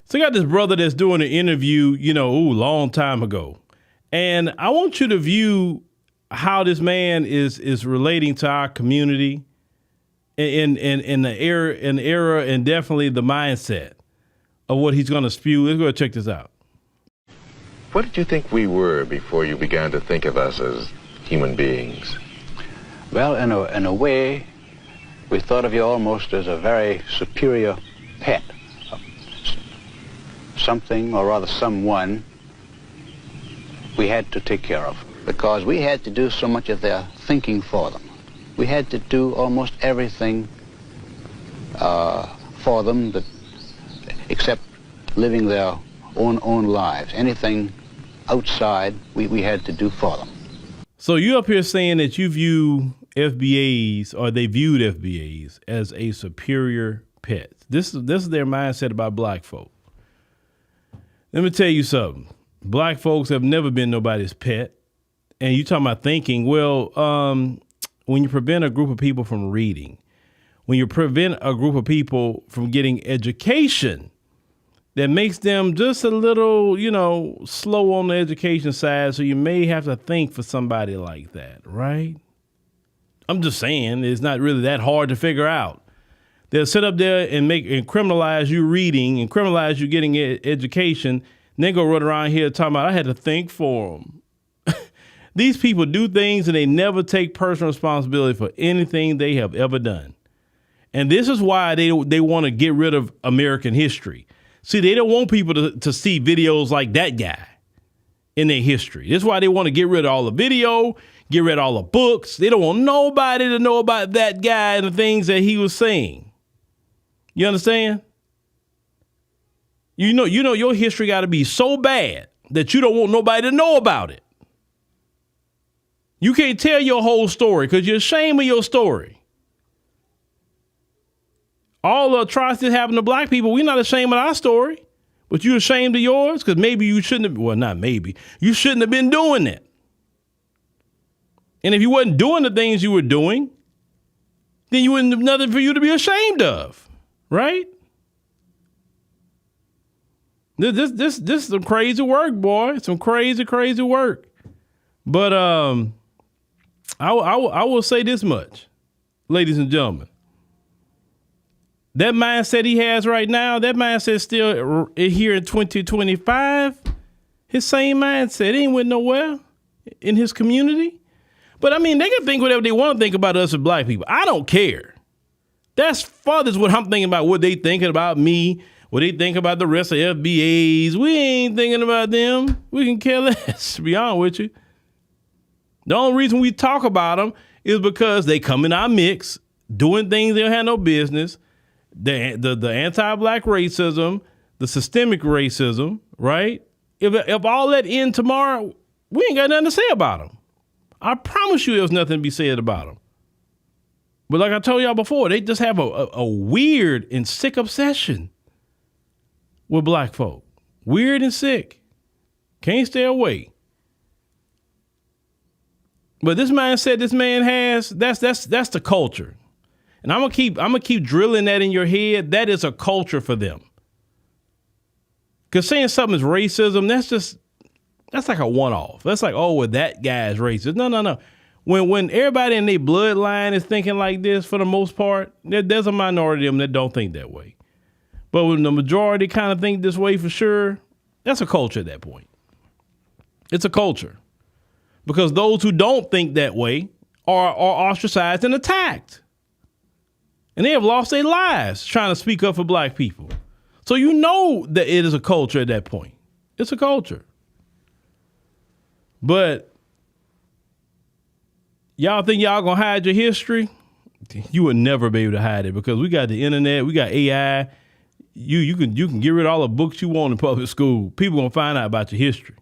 So I got this brother that's doing an interview, long time ago. And I want you to view how this man is relating to our community in the era and definitely the mindset of what he's going to spew. Let's go check this out. What did you think we were before you began to think of us as human beings? Well, in a way, we thought of you almost as a very superior pet. Something, or rather someone, we had to take care of. Because we had to do so much of their thinking for them. We had to do almost everything for them except living their own lives. Anything outside, we had to do for them. So you up here saying that you view FBAs, or they viewed FBAs, as a superior pet. This is their mindset about black folk. Let me tell you something. Black folks have never been nobody's pet. And you talking about thinking, well, when you prevent a group of people from reading, when you prevent a group of people from getting education that makes them just a little, slow on the education side, so you may have to think for somebody like that, right? I'm just saying it's not really that hard to figure out. They'll sit up there and criminalize you reading and criminalize you getting education, and then go run around here talking about, I had to think for them. These people do things and they never take personal responsibility for anything they have ever done. And this is why they want to get rid of American history. See, they don't want people to see videos like that guy in their history. This is why they want to get rid of all the video, get rid of all the books. They don't want nobody to know about that guy and the things that he was saying. You understand? You know your history got to be so bad that you don't want nobody to know about it. You can't tell your whole story because you're ashamed of your story. All the atrocities happen to black people. We're not ashamed of our story, but you're ashamed of yours because maybe you shouldn't have. Well, not maybe. You shouldn't have been doing it. And if you wasn't doing the things you were doing, then you wouldn't have nothing for you to be ashamed of, right? This is some crazy work, boy. Some crazy work. But I will say this much, ladies and gentlemen. That mindset he has right now, that mindset still here in 2025, his same mindset. It ain't went nowhere in his community. But I mean, they can think whatever they want to think about us as black people. I don't care. That's farthest what I'm thinking about, what they thinking about me, what they think about the rest of FBAs. We ain't thinking about them. We can care less, to be honest with you. The only reason we talk about them is because they come in our mix, doing things they don't have no business. The anti-black racism, the systemic racism, right? If all that end tomorrow, we ain't got nothing to say about them. I promise you there's nothing to be said about them. But like I told y'all before, they just have a weird and sick obsession with black folk. Weird and sick. Can't stay away. But this mindset this man has, that's the culture. And I'm gonna keep drilling that in your head. That is a culture for them. Because saying something is racism, that's like a one-off. That's like, oh, well, that guy's racist. No. When everybody in their bloodline is thinking like this, for the most part, there's a minority of them that don't think that way. But when the majority kind of think this way for sure, that's a culture at that point. It's a culture. Because those who don't think that way are ostracized and attacked. And they have lost their lives trying to speak up for black people. So you know that it is a culture at that point. It's a culture. But y'all think y'all gonna hide your history? You would never be able to hide it because we got the internet, we got AI. You can get rid of all the books you want in public school. People gonna find out about your history.